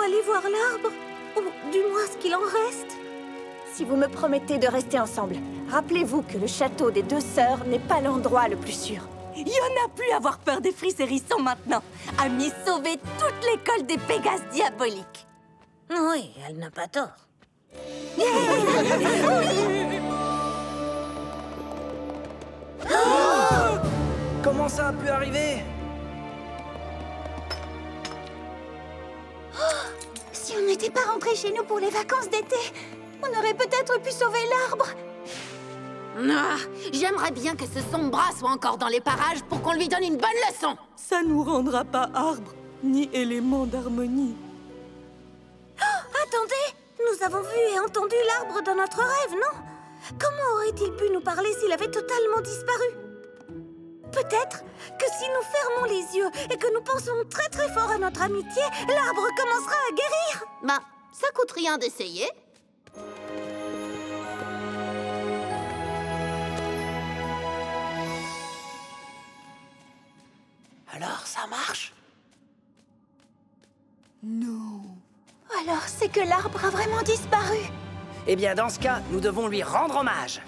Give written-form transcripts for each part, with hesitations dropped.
aller voir l'arbre? Ou du moins ce qu'il en reste? Si vous me promettez de rester ensemble, rappelez-vous que le château des deux sœurs n'est pas l'endroit le plus sûr. Y'en a plus à avoir peur des frises hérissons maintenant. Amy sauver toute l'école des Pégases diaboliques. Oui, elle n'a pas tort. Comment ça a pu arriver? Si on n'était pas rentré chez nous pour les vacances d'été, on aurait peut-être pu sauver l'arbre. Ah, j'aimerais bien que ce sombre bras soit encore dans les parages pour qu'on lui donne une bonne leçon. Ça nous rendra pas arbre, ni élément d'harmonie. Attendez, nous avons vu et entendu l'arbre dans notre rêve, non? Comment aurait-il pu nous parler s'il avait totalement disparu? Peut-être que si nous fermons les yeux et que nous pensons très très fort à notre amitié, l'arbre commencera à guérir. Bah, ça coûte rien d'essayer. Alors, ça marche? Non. Alors c'est que l'arbre a vraiment disparu. Eh bien, dans ce cas, nous devons lui rendre hommage.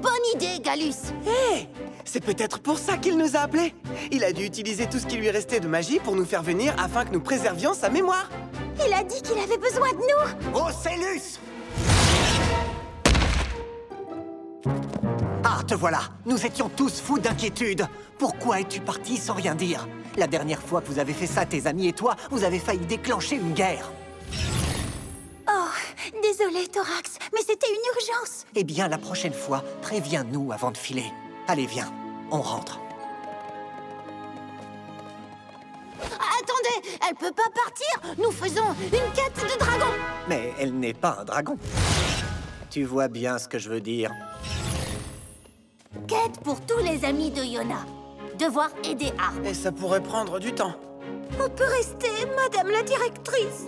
Bonne idée, Galus. Hé! C'est peut-être pour ça qu'il nous a appelés. Il a dû utiliser tout ce qui lui restait de magie pour nous faire venir afin que nous préservions sa mémoire. Il a dit qu'il avait besoin de nous. Ocellus! Ah, te voilà! Nous étions tous fous d'inquiétude. Pourquoi es-tu parti sans rien dire? La dernière fois que vous avez fait ça, tes amis et toi, vous avez failli déclencher une guerre. Oh, désolé, Thorax, mais c'était une urgence. Eh bien, la prochaine fois, préviens-nous avant de filer. Allez, viens, on rentre. Attendez, elle peut pas partir. Nous faisons une quête de dragon. Mais elle n'est pas un dragon. Tu vois bien ce que je veux dire. Quête pour tous les amis de Yona. Devoir aider Arbre. Et ça pourrait prendre du temps. On peut rester, madame la directrice.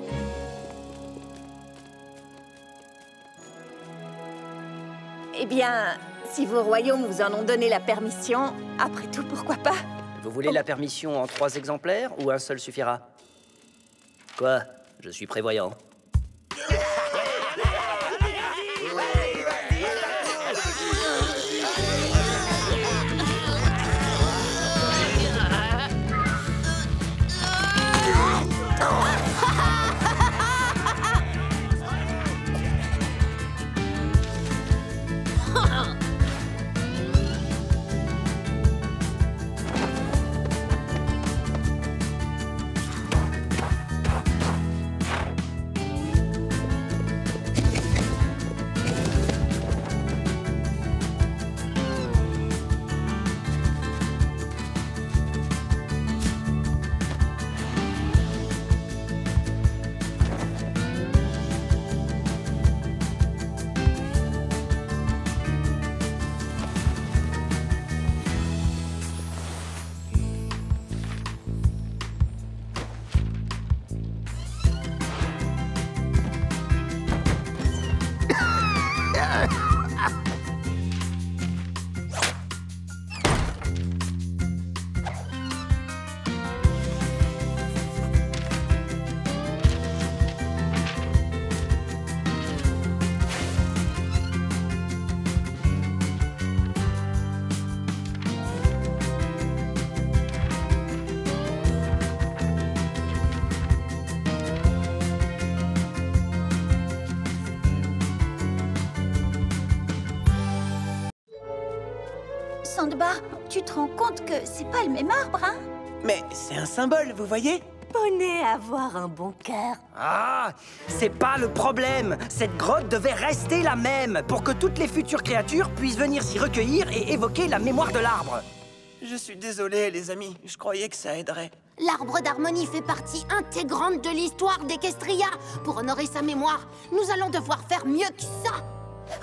Eh bien, si vos royaumes vous en ont donné la permission, après tout, pourquoi pas? Vous voulez la permission en 3 exemplaires ou un seul suffira? Quoi? Je suis prévoyant. Sandba, tu te rends compte que c'est pas le même arbre, hein? Mais c'est un symbole, vous voyez? Poney avoir un bon cœur. Ah! C'est pas le problème! Cette grotte devait rester la même pour que toutes les futures créatures puissent venir s'y recueillir et évoquer la mémoire de l'arbre. Je suis désolé, les amis. Je croyais que ça aiderait. L'arbre d'harmonie fait partie intégrante de l'histoire d'Equestria. Pour honorer sa mémoire, nous allons devoir faire mieux que ça.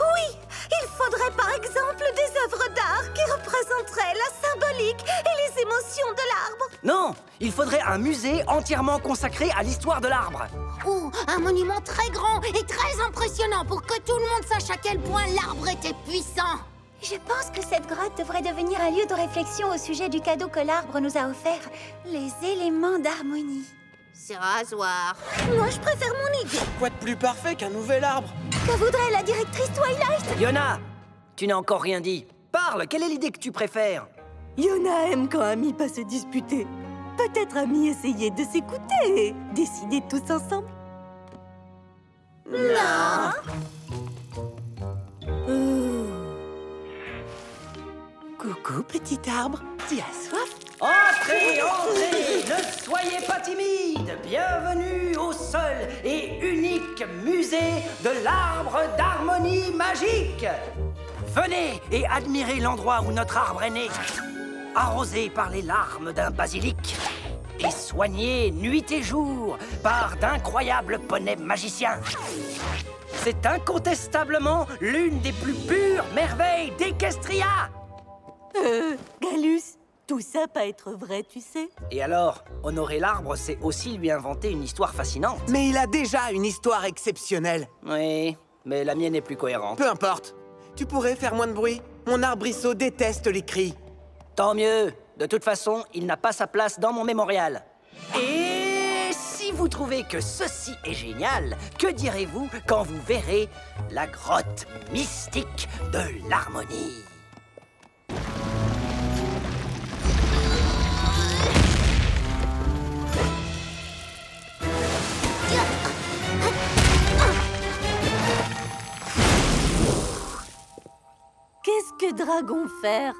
Oui, il faudrait par exemple des œuvres d'art qui représenteraient la symbolique et les émotions de l'arbre. Non! Il faudrait un musée entièrement consacré à l'histoire de l'arbre. Ou un monument très grand et très impressionnant pour que tout le monde sache à quel point l'arbre était puissant. Je pense que cette grotte devrait devenir un lieu de réflexion au sujet du cadeau que l'arbre nous a offert, les éléments d'harmonie. C'est rasoir. Moi, je préfère mon idée. Quoi de plus parfait qu'un nouvel arbre? Que voudrait la directrice Twilight? Yona, tu n'as encore rien dit. Parle, quelle est l'idée que tu préfères? Yona aime quand Amy pas se disputer. Peut-être Amy essayer de s'écouter et décider tous ensemble. Non. Coucou, petit arbre. Tu as soif? Entrez, entrez, ne soyez pas timide. Bienvenue au seul et unique musée de l'arbre d'harmonie magique. Venez et admirez l'endroit où notre arbre est né, arrosé par les larmes d'un basilic et soigné nuit et jour par d'incroyables poneys magiciens. C'est incontestablement l'une des plus pures merveilles d'Equestria. Galus, tout ça pas être vrai, tu sais. Et alors, honorer l'arbre, c'est aussi lui inventer une histoire fascinante. Mais il a déjà une histoire exceptionnelle. Oui, mais la mienne est plus cohérente. Peu importe. Tu pourrais faire moins de bruit. Mon arbrisseau déteste les cris. Tant mieux. De toute façon, il n'a pas sa place dans mon mémorial. Et si vous trouvez que ceci est génial, que direz-vous quand vous verrez la grotte mystique de l'harmonie? Qu'est-ce que Dragon faire?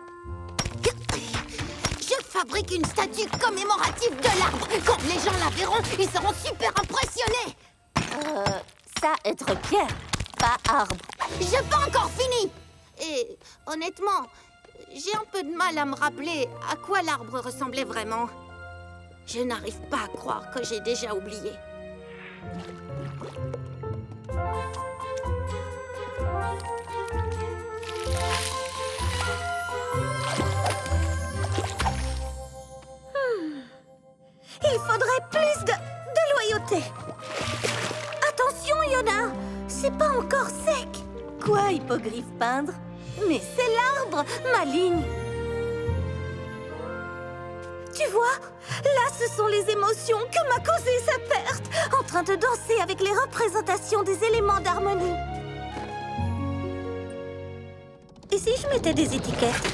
Je fabrique une statue commémorative de l'arbre. Quand les gens la verront, ils seront super impressionnés. Ça, être pierre, pas arbre. J'ai pas encore fini. Et honnêtement, j'ai un peu de mal à me rappeler à quoi l'arbre ressemblait vraiment. Je n'arrive pas à croire que j'ai déjà oublié. Il faudrait plus de loyauté. Attention, Yona, c'est pas encore sec. Quoi, hippogriffe peindre? Mais c'est l'arbre, maligne. Tu vois, là, ce sont les émotions que m'a causé sa perte, en train de danser avec les représentations des éléments d'harmonie. Et si je mettais des étiquettes?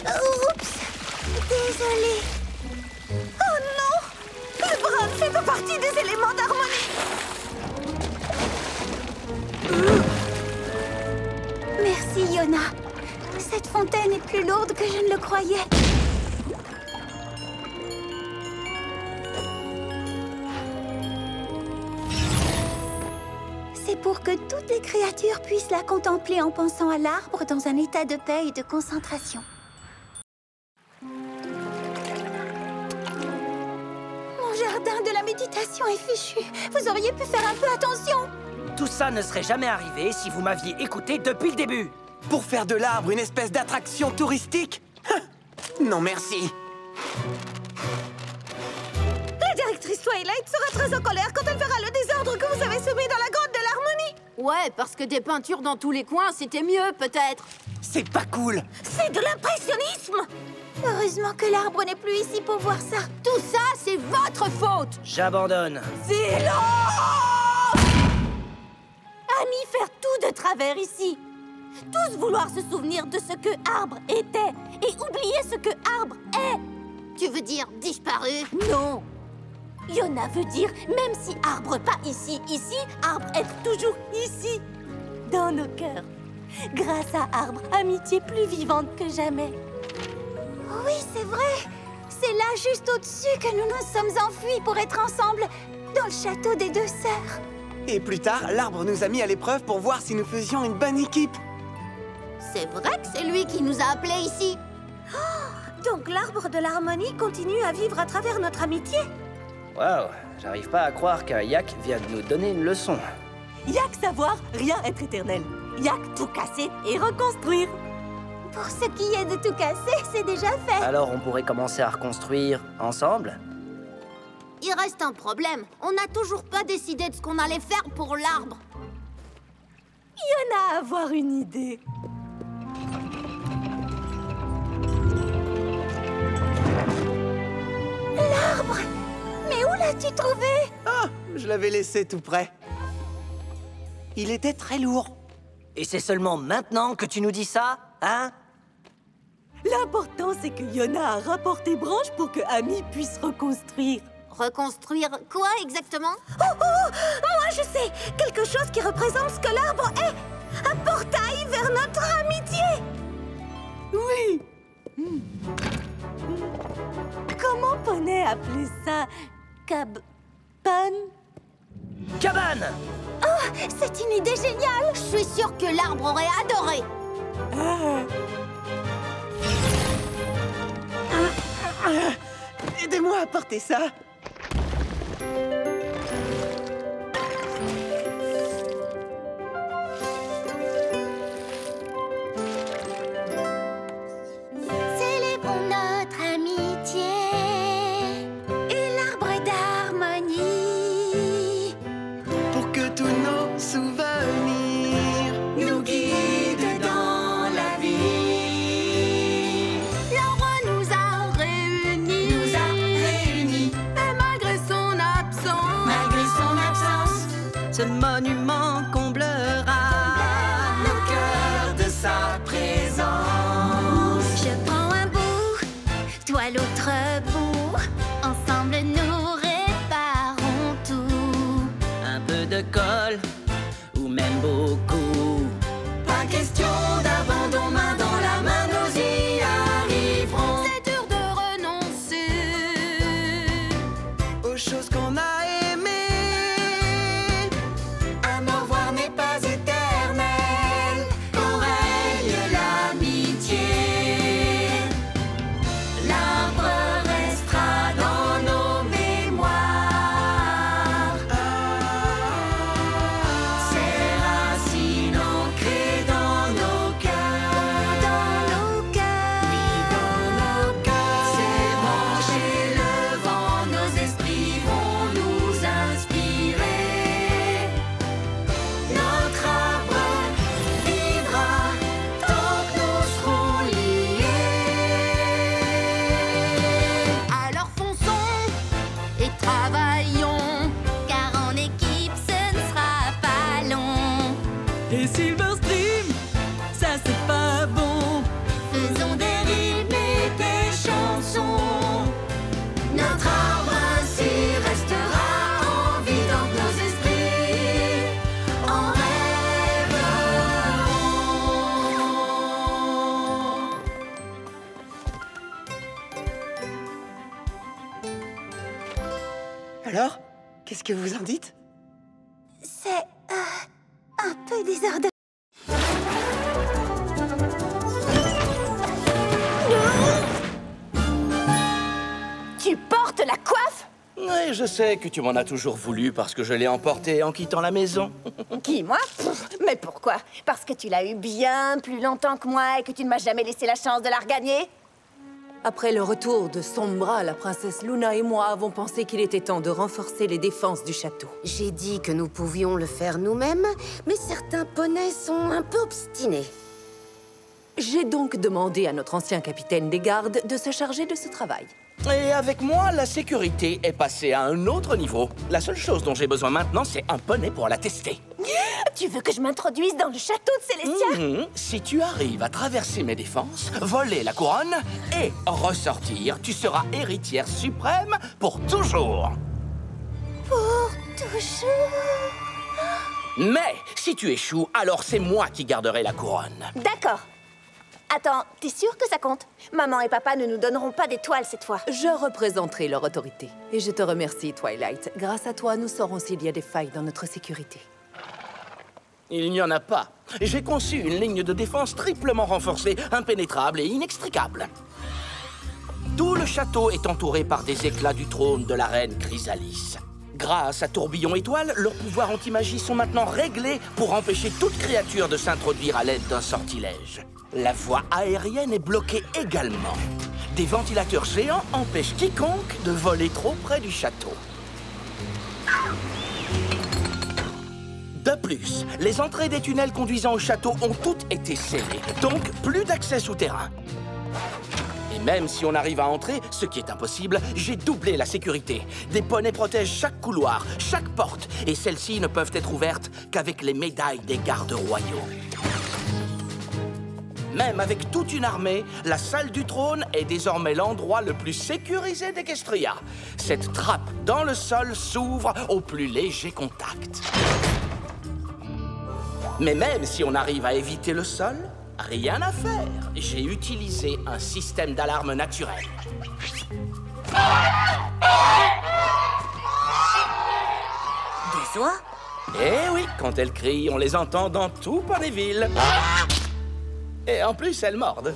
Oups, désolée. Oh non! Le bras ne fait pas partie des éléments d'harmonie. Merci, Yona. Cette fontaine est plus lourde que je ne le croyais. C'est pour que toutes les créatures puissent la contempler en pensant à l'arbre dans un état de paix et de concentration. Mon jardin de la méditation est fichu. Vous auriez pu faire un peu attention. Tout ça ne serait jamais arrivé si vous m'aviez écouté depuis le début. Pour faire de l'arbre une espèce d'attraction touristique? Non, merci. La directrice Twilight sera très en colère quand elle verra le désordre que vous avez semé dans la grotte de l'harmonie. Ouais, parce que des peintures dans tous les coins, c'était mieux, peut-être. C'est pas cool. C'est de l'impressionnisme. Heureusement que l'arbre n'est plus ici pour voir ça. Tout ça, c'est votre faute. J'abandonne. Amy faire tout de travers ici. Tous vouloir se souvenir de ce que arbre était et oublier ce que arbre est. Tu veux dire disparu? Non. Yona veut dire même si arbre pas ici, arbre être toujours ici, dans nos cœurs. Grâce à arbre, amitié plus vivante que jamais. Oui, c'est vrai. C'est là, juste au-dessus, que nous nous sommes enfuis pour être ensemble dans le château des deux sœurs. Et plus tard, l'arbre nous a mis à l'épreuve pour voir si nous faisions une bonne équipe. C'est vrai que c'est lui qui nous a appelés ici. Donc l'arbre de l'harmonie continue à vivre à travers notre amitié. Waouh, j'arrive pas à croire qu'un yak vient de nous donner une leçon. Y'a que savoir, rien être éternel. Y'a que tout casser et reconstruire. Pour ce qui est de tout casser, c'est déjà fait. Alors on pourrait commencer à reconstruire ensemble? Il reste un problème. On n'a toujours pas décidé de ce qu'on allait faire pour l'arbre. Yona a avoir une idée. L'arbre! l'as-tu trouvé? Ah, je l'avais laissé tout près. Il était très lourd. Et c'est seulement maintenant que tu nous dis ça, hein? L'important, c'est que Yona a rapporté Branche pour que Amy puisse reconstruire. Reconstruire quoi exactement? Moi, je sais! Quelque chose qui représente ce que l'arbre est! Un portail vers notre amitié! Oui. Comment Poney appelait ça? Cabane? Cabane! Oh, c'est une idée géniale! Je suis sûre que l'arbre aurait adoré. Aidez-moi à porter ça. Célébrons notre amitié et l'arbre d'harmonie. Pour que tous nos souvenirs nous guident dans la vie. L'arbre nous a réunis. Et malgré son absence, Ce monument comblera Nos cœurs de sa présence. Je prends un bout, toi l'autre bout. Ensemble nous réparons tout. un peu de colle, ou même beaucoup. Pas question d'abandon, main dans la main, nous y arriverons. c'est dur de renoncer. Aux choses qu'on a aimées. Un au revoir n'est pas éternel. Quand règne l'amitié, l'arbre restera dans nos mémoires. Ses racines ancrées dans nos cœurs. Oui, dans nos cœurs. Ses branches et le vent, nos esprits vont nous inspirer. Notre arbre vivra tant que nous serons liés. Alors fonçons et travaillons, Car en équipe ce ne sera pas long. Et Silverstream, ça c'est pas bon. Faisons des rimes et des chansons. notre arbre ainsi restera en vie dans nos esprits. En Alors, qu'est-ce que vous en dites? C'est un peu désordonné. Tu portes la coiffe? Oui, je sais que tu m'en as toujours voulu parce que je l'ai emporté en quittant la maison. Qui, moi? Mais pourquoi? Parce que tu l'as eu bien plus longtemps que moi et que tu ne m'as jamais laissé la chance de la regagner? Après le retour de Sombra, la princesse Luna et moi avons pensé qu'il était temps de renforcer les défenses du château. J'ai dit que nous pouvions le faire nous-mêmes, mais certains poneys sont un peu obstinés. J'ai donc demandé à notre ancien capitaine des gardes de se charger de ce travail. Et avec moi, la sécurité est passée à un autre niveau. La seule chose dont j'ai besoin maintenant, c'est un poney pour la tester. Tu veux que je m'introduise dans le château de Célestia? Si tu arrives à traverser mes défenses, voler la couronne et ressortir, tu seras héritière suprême pour toujours. Toujours. Mais si tu échoues, alors c'est moi qui garderai la couronne. D'accord. Attends, t'es sûr que ça compte? Maman et papa ne nous donneront pas d'étoiles cette fois. Je représenterai leur autorité. Et je te remercie, Twilight. Grâce à toi, nous saurons s'il y a des failles dans notre sécurité. Il n'y en a pas. J'ai conçu une ligne de défense triplement renforcée, impénétrable et inextricable. Tout le château est entouré par des éclats du trône de la reine Chrysalis. Grâce à Tourbillon Étoile, leurs pouvoirs anti-magie sont maintenant réglés pour empêcher toute créature de s'introduire à l'aide d'un sortilège. La voie aérienne est bloquée également. Des ventilateurs géants empêchent quiconque de voler trop près du château. De plus, les entrées des tunnels conduisant au château ont toutes été scellées, donc plus d'accès souterrain. Et Même si on arrive à entrer, ce qui est impossible, j'ai doublé la sécurité. Des poneys protègent chaque couloir, chaque porte, et celles-ci ne peuvent être ouvertes qu'avec les médailles des gardes royaux. Même avec toute une armée, la salle du trône est désormais l'endroit le plus sécurisé d'Equestria. Cette trappe dans le sol s'ouvre au plus léger contact. Mais même si on arrive à éviter le sol, rien à faire. J'ai utilisé un système d'alarme naturel. Des oies? Eh oui, quand elles crient, on les entend dans tout Ponyville. Et en plus, elles mordent.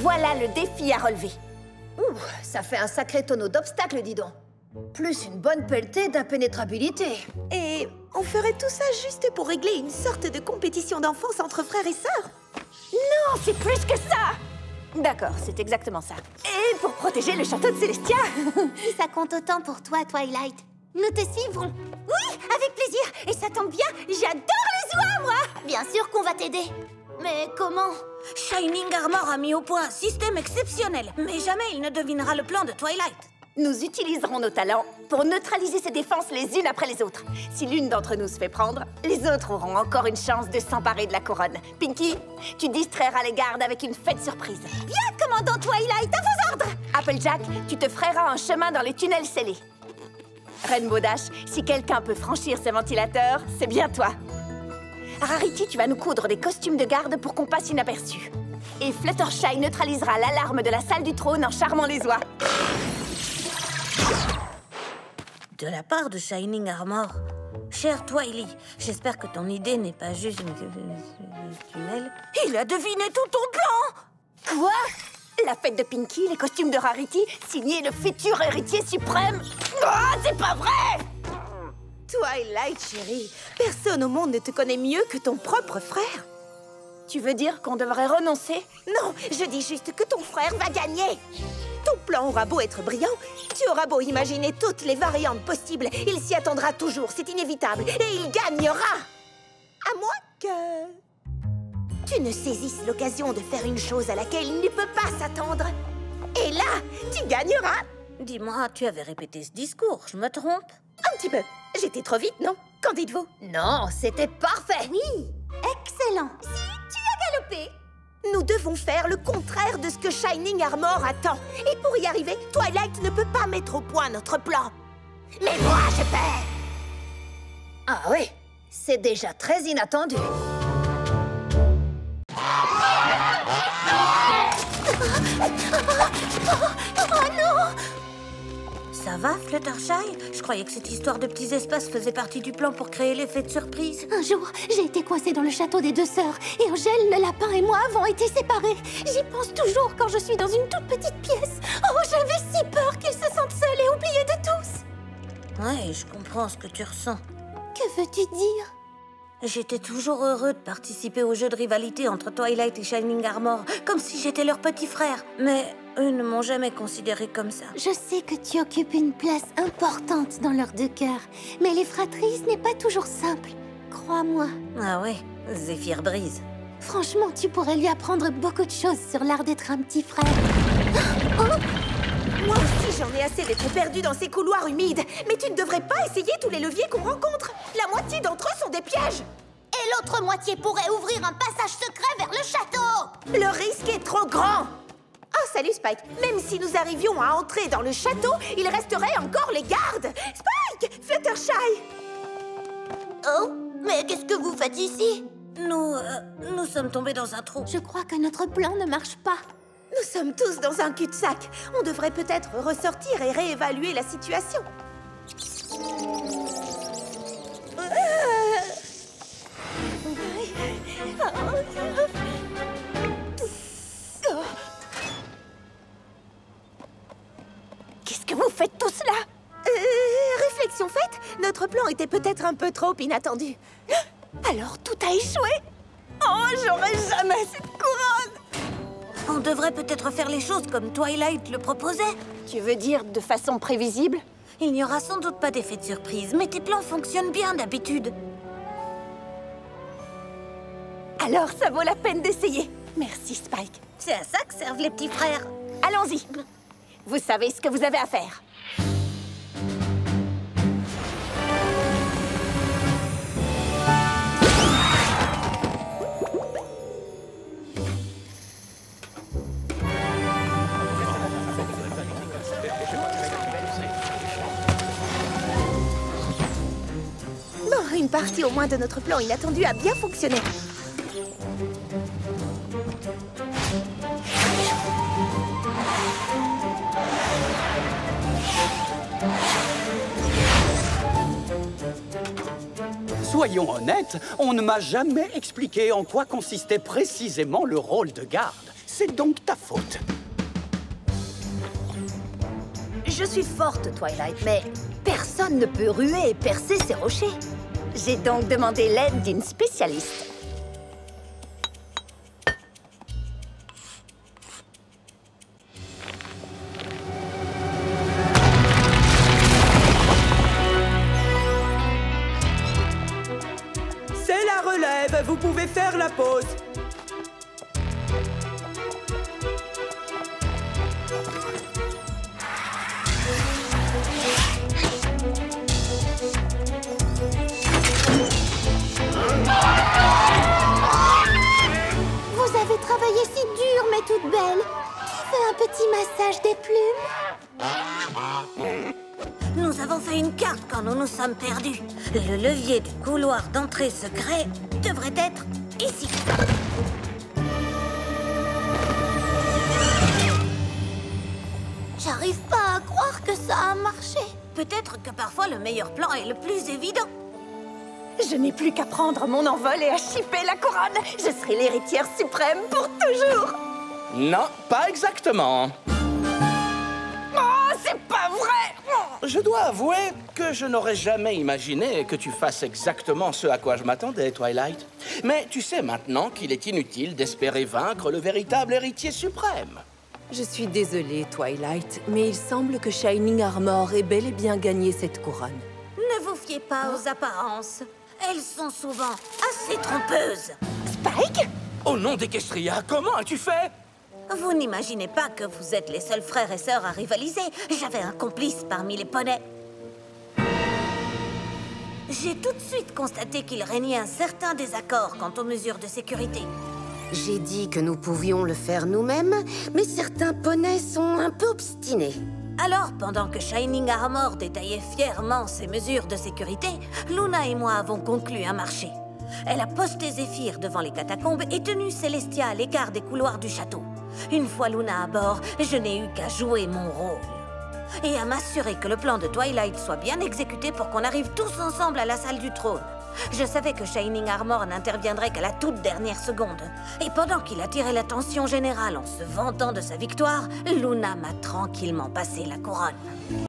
Voilà le défi à relever. Ouh, ça fait un sacré tonneau d'obstacles, dis donc. Plus une bonne pelletée d'impénétrabilité. Et on ferait tout ça juste pour régler une sorte de compétition d'enfance entre frères et sœurs? Non, c'est plus que ça. D'accord, c'est exactement ça. Et pour protéger le château de Célestia. Si ça compte autant pour toi, Twilight, nous te suivrons. Oui, avec plaisir. Et ça tombe bien, j'adore les oies, moi. Bien sûr qu'on va t'aider. Mais comment? Shining Armor a mis au point un système exceptionnel. Mais jamais il ne devinera le plan de Twilight. Nous utiliserons nos talents pour neutraliser ces défenses les unes après les autres. Si l'une d'entre nous se fait prendre, les autres auront encore une chance de s'emparer de la couronne. Pinky, tu distrairas les gardes avec une fête surprise. Bien, commandant Twilight, à vos ordres. Applejack, tu te frayeras un chemin dans les tunnels scellés. Rainbow Dash, si quelqu'un peut franchir ces ventilateurs, c'est bien toi. Rarity, tu vas nous coudre des costumes de garde pour qu'on passe inaperçu. Et Fluttershy neutralisera l'alarme de la salle du trône en charmant les oies. De la part de Shining Armor. Cher Twily, j'espère que ton idée n'est pas juste une tunnel. Il a deviné tout ton plan! Quoi? La fête de Pinky, les costumes de Rarity, signé le futur héritier suprême. Oh, c'est pas vrai! Twilight, chérie, personne au monde ne te connaît mieux que ton propre frère. Tu veux dire qu'on devrait renoncer? Non, je dis juste que ton frère va gagner. Ton plan aura beau être brillant, tu auras beau imaginer toutes les variantes possibles, il s'y attendra toujours, c'est inévitable, et il gagnera. À moins que tu ne saisisses l'occasion de faire une chose à laquelle il ne peut pas s'attendre. Et là, tu gagneras. Dis-moi, tu avais répété ce discours, je me trompe? Un petit peu. J'étais trop vite, non? Qu'en dites-vous? Non, c'était parfait. Oui, excellent. Si, tu as galopé. Nous devons faire le contraire de ce que Shining Armor attend. Et pour y arriver, Twilight ne peut pas mettre au point notre plan. Mais moi, je perds. Ah oui, c'est déjà très inattendu. Oh non! Ça va, Fluttershy? Je croyais que cette histoire de petits espaces faisait partie du plan pour créer l'effet de surprise. Un jour, j'ai été coincée dans le château des deux sœurs et Angèle, le lapin et moi avons été séparés. J'y pense toujours quand je suis dans une toute petite pièce. Oh, j'avais si peur qu'ils se sentent seuls et oubliés de tous. Ouais, je comprends ce que tu ressens. Que veux-tu dire? J'étais toujours heureux de participer au jeu de rivalité entre Twilight et Shining Armor, comme si j'étais leur petit frère. Mais eux ne m'ont jamais considéré comme ça. Je sais que tu occupes une place importante dans leurs deux cœurs, mais les fratries, ce n'est pas toujours simple. Crois-moi. Ah ouais, Zéphyr Brise. Franchement, tu pourrais lui apprendre beaucoup de choses sur l'art d'être un petit frère. Oh! Moi aussi, j'en ai assez d'être perdue dans ces couloirs humides. Mais tu ne devrais pas essayer tous les leviers qu'on rencontre. La moitié d'entre eux sont des pièges. Et l'autre moitié pourrait ouvrir un passage secret vers le château. Le risque est trop grand. Oh, salut Spike. Même si nous arrivions à entrer dans le château, il resterait encore les gardes. Spike! Fluttershy! Oh, mais qu'est-ce que vous faites ici? Nous sommes tombés dans un trou. Je crois que notre plan ne marche pas. Nous sommes tous dans un cul-de-sac. On devrait peut-être ressortir et réévaluer la situation. Qu'est-ce que vous faites tous là? Réflexion faite, notre plan était peut-être un peu trop inattendu. Alors tout a échoué? Oh, j'aurais jamais cette couronne! On devrait peut-être faire les choses comme Twilight le proposait. Tu veux dire de façon prévisible? Il n'y aura sans doute pas d'effet de surprise, mais tes plans fonctionnent bien d'habitude. Alors, ça vaut la peine d'essayer. Merci, Spike. C'est à ça que servent les petits frères. Allons-y. Vous savez ce que vous avez à faire. Bon, une partie au moins de notre plan inattendu a bien fonctionné. Soyons honnêtes, on ne m'a jamais expliqué en quoi consistait précisément le rôle de garde. C'est donc ta faute. Je suis forte, Twilight, mais personne ne peut ruer et percer ces rochers. J'ai donc demandé l'aide d'une spécialiste. C'est la relève, vous pouvez faire la pause. Vous avez travaillé si dur, mais toute belle. Tu veux un petit massage des plumes? Nous avons fait une carte quand nous nous sommes perdus. Le levier du couloir d'entrée secret devrait être ici. J'arrive pas à croire que ça a marché. Peut-être que parfois le meilleur plan est le plus évident. Je n'ai plus qu'à prendre mon envol et à chipper la couronne. Je serai l'héritière suprême pour toujours. Non, pas exactement. Oh, c'est pas vrai! Je dois avouer que je n'aurais jamais imaginé que tu fasses exactement ce à quoi je m'attendais, Twilight. Mais tu sais maintenant qu'il est inutile d'espérer vaincre le véritable héritier suprême. Je suis désolée, Twilight, mais il semble que Shining Armor ait bel et bien gagné cette couronne. Ne vous fiez pas aux apparences. Elles sont souvent assez trompeuses. Spike? Au nom d'Equestria, comment as-tu fait? Vous n'imaginez pas que vous êtes les seuls frères et sœurs à rivaliser. J'avais un complice parmi les poneys. J'ai tout de suite constaté qu'il régnait un certain désaccord quant aux mesures de sécurité. J'ai dit que nous pouvions le faire nous-mêmes, mais certains poneys sont un peu obstinés. Alors, pendant que Shining Armor détaillait fièrement ses mesures de sécurité, Luna et moi avons conclu un marché. Elle a posté Zéphyr devant les catacombes et tenu Celestia à l'écart des couloirs du château. Une fois Luna à bord, je n'ai eu qu'à jouer mon rôle. Et à m'assurer que le plan de Twilight soit bien exécuté pour qu'on arrive tous ensemble à la salle du trône. Je savais que Shining Armor n'interviendrait qu'à la toute dernière seconde. Et pendant qu'il attirait l'attention générale en se vantant de sa victoire, Luna m'a tranquillement passé la couronne.